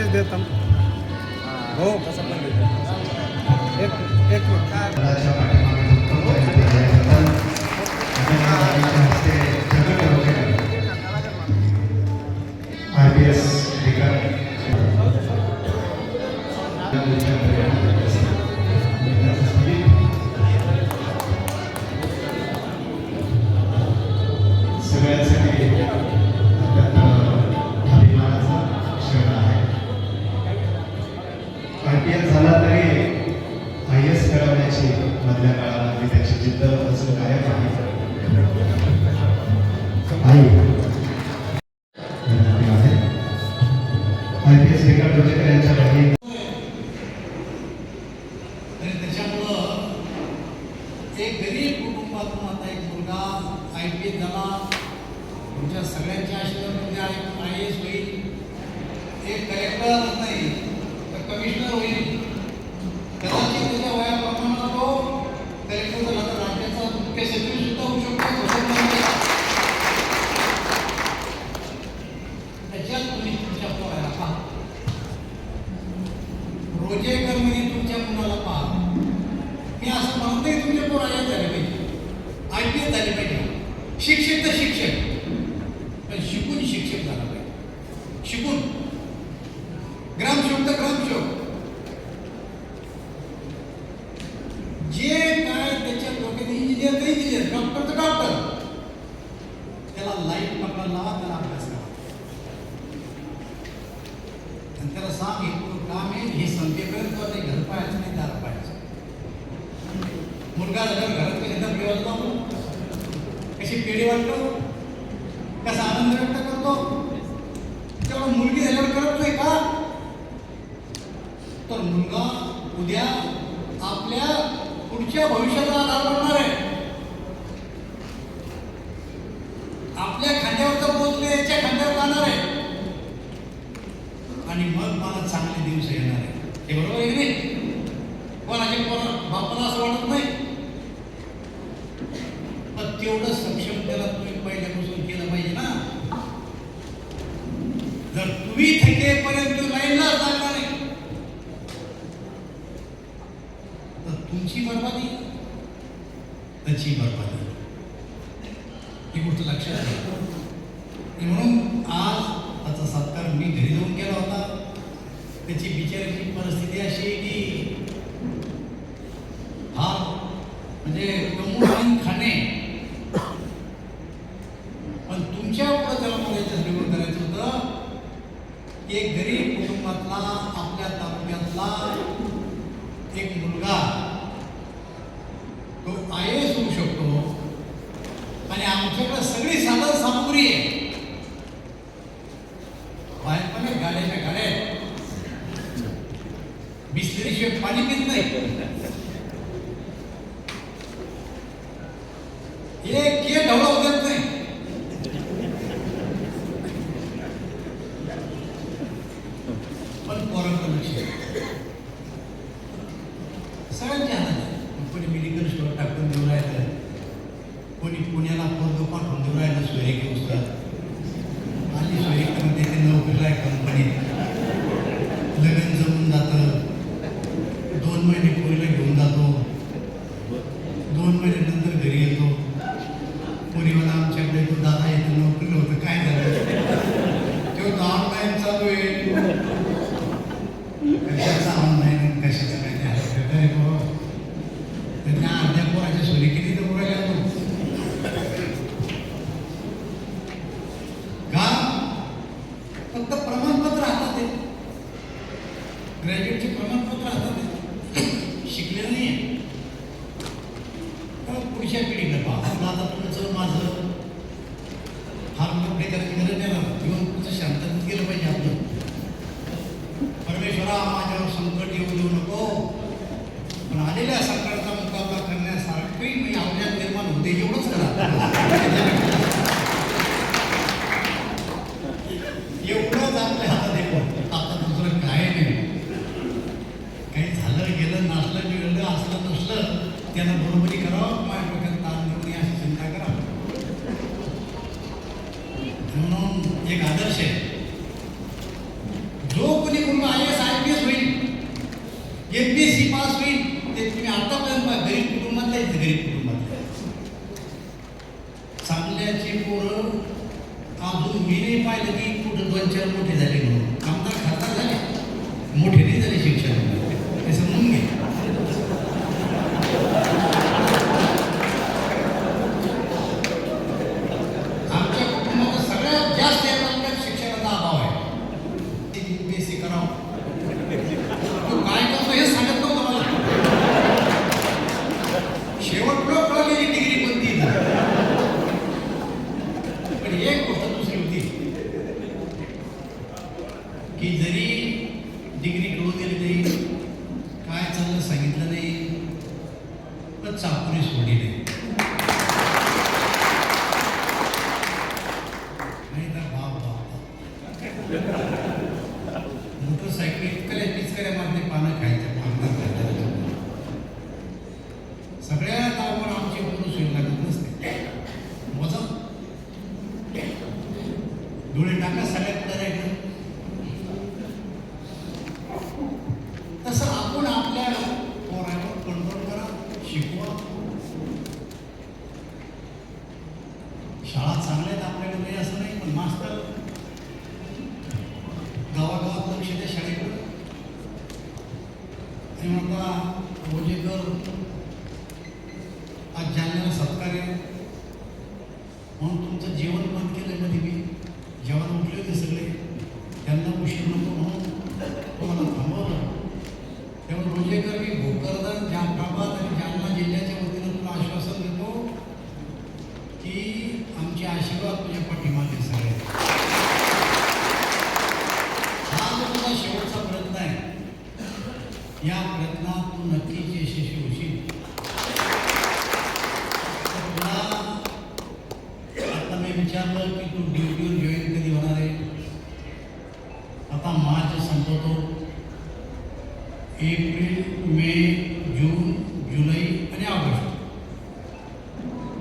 विशेष देतो हो कसं पण एक IPS सगळ्यांसाठी अभिमानाचा क्षण आहे. IPS झाला तरी IAS मिळवण्याची मधल्या काळामध्ये त्याची जिद्द अजून कायम आहे. IPS रिकार्ड जोजेकर यांच्या बहिणी आणि त्याच्यामुळं एक गरीब कुटुंबातून आता एक मुलगा IPS झाला. तुमच्या सगळ्यांच्या आशीर्वादामध्ये IAS होईल, एक कलेक्टर नाही तर कमिशनर होईल. कदाचित त्याच्या वयाप्रमाणे तो कलेक्टर झाला तर राज्याचा मुख्य सचिव सुद्धा होऊ शकतो. त्याच्यात तुम्ही तुमच्या पोराला पहा, रोजेकरमध्ये तुमच्या मुलाला पहा. मी असं म्हणत नाही तुमचे पोर IAS झाले पाहिजे, IPS झाले पाहिजे. शिक्षक तर शिक्षक, पण शिकून शिक्षक झाला पाहिजे. शिकून ग्रामसेवक तर ग्रामसेवक. जे काय त्याच्या डोक्यात इंजिनियर तर इंजिनियर, डॉक्टर तर डॉक्टर. त्याला लाईट पकडा लावा, त्याला अभ्यास करा आणि त्याला सांग हे काम आहे, हे संपेपर्यंत नाही घर पाहायचं नाही दार पाहायचं. मुलगा झाल्यावर घरात कशी दबली वाजतो, कशी पेढी वाटतो, कसा आनंद व्यक्त करतो. तेव्हा मुलगी झाल्यावर करतोय का? तर मुलगा उद्या आपल्या पुढच्या भविष्याचा आधार बनणार आहे. आपल्या खांद्यावर तर पोचले, याच्या खांद्यावर जाणार आहे आणि मग मला चांगले दिवस येणार आहे. हे बरोबर आहे की नाही? कोणाच्या बापाला असं वाटत नाही, पण तेवढं सक्षम त्याला तुम्ही पहिल्यापासून केलं पाहिजे ना. जर तुम्ही थकेपर्यंत लाईनला लागणार नाही तर तुमची बरबादी, त्याची बरबादी. ही गोष्ट लक्षात घ्या. म्हणून आज त्याचा सत्कार मी घरी जाऊन केला होता. त्याची बिचाराची परिस्थिती अशी आहे की हा म्हणजे कमवून आणून खाणे, पण तुमच्या पुढे त्याला मुलाचं निवड करायचं होतं. एक गरीब कुटुंबातला, आपल्या तालुक्यातला एक मुलगा तो IAS होऊ शकतो आणि आमच्याकडे सगळी साधन सामुग्री आहे. बाहेरपणे गाड्याच्या गाड्या, बिस्लरीशिवाय पाणी पित नाही. एक ढवळा होत नाही. पण पोरांचं लक्ष सगळ्यांच्या हातात आहे. कोणी मेडिकल स्टोअर टाकून देऊ राहिलं, कोणी पुण्याला पोरग पाठवून देऊ राहिलं सोयरे घेऊन. आणि सोयरीमध्ये ते नोकरीला आहे कंपनीत, लग्न जमून जातं, 2 महिने पोरीला घेऊन जातो, 2 महिन्यानंतर घरी येतो. पोरीवाला आमच्याकडे तो दादा येतो, नोकरीला होतं, काय झालं तेव्हा ऑनलाईन चालू आहे. कशाचा ऑनलाईन, कशाचं काय ते आहे बाबा. त्यांना अर्ध्या पोराच्या सोयरी किती तर बोलायला येतो का? फक्त प्रमाणपत्र हातात आहे, ग्रॅज्युएटचे प्रमाणपत्र हातात आहे, शिकलेलं नाही आहे. पुढच्या पिढीकडे पहा. आता तुमचं माझं फार मोठे करायची गरज नाही ना. किंवा पुढचं शांततेत गेलं पाहिजे आपलं. परमेश्वरा माझ्यावर संकट येऊ देऊ नको, पण आलेल्या संकटाचा मुकाबला करण्यासारखी मी आपल्यात निर्माण होते एवढंच करा. एवढंच आपल्या हातात आहे. आता दुसरं काय नाही. काही झालं गेलं, नाचलं बिघडलं, असलं नसलं त्याला बरोबरी करावं. माझ्या डोक्यात ताण देऊ नये अशी चिंता करा. म्हणून एक आदर्श आहे, जो कोणी तुम्ही नाही पाहिलं की कुठं 2-4 मोठे झाले म्हणून आमदार खासदार झाले मोठे नाही झाले शिक्षण हे समजून घे. आमच्या कुटुंबात सगळ्यात जास्त येणारा शिक्षणाचा अभाव आहे. ते UPSC करावं तो काय करतो हे सांगत नव्हतं मला. शेवटला कळलेली डिग्री कोणती पण एक गोष्ट दुसरी होती की जरी डिग्री कळू दिली नाही काय चांगलं सांगितलं नाही पण चापुरी सोडली नाही. नाही तर बाप मोटरसायकल इतकल्या पिचकऱ्या मारते पानं खायचं सगळ्यात आवड आमची पुरुष लागत नसते मोजा डोळे टाका सगळ्यात करायचं. तसं आपण आपल्या पोरावर कंट्रोल करा शिकवा. शाळा चांगल्या आहेत आपल्याकडे नाही असं नाही पण मास्तर गावागावात लक्ष द्या शाळेकडे. आणि म्हणता रोजेकर आज जालन्याला सत्कार आहे म्हणून तुमचं जेवण बंद केलं मध्ये मी जेवण उठले होते सगळे त्यांना उशीर नको म्हणून तुम्हाला थांबवलं. तेव्हा रोजेकर मी भोकरदन जाफराबाद आणि जालना जिल्ह्याच्या वतीनं तुला आश्वासन देतो की आमचे आशीर्वाद तुझ्या पाठीमागे सगळे. हा जो तुझा शेवटचा प्रयत्न आहे या प्रयत्नात तू नक्कीच यशस्वी होशील. आता मी विचारलं की तू ड्युटीवर जॉईन कधी होणार आहे. आता मार्च संपवतो. एप्रिल मे जून जुलै आणि ऑगस्ट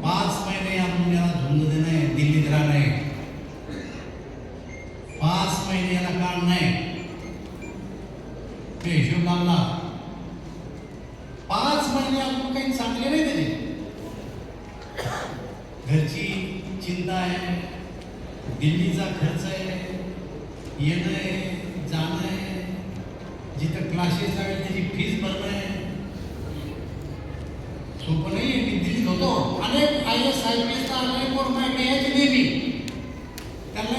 5 महिने या मुलाला झुंज देणं आहे. दिल्लीत राहणं आहे. 5 महिने याला काढ नाही ते हिशोब लावला. 5 महिने आपण काही चांगले नाही त्याचे. घरची चिंता आहे दिल्लीचा खर्च आहे येणं आहे जाणं आहे जिथं क्लासेस आहे त्याची फीस भरणं आहे. सोपं नाही आहे. मी दिल्लीत होतो. अनेक IAS IPS अनेक यायचे नेहमी त्यांना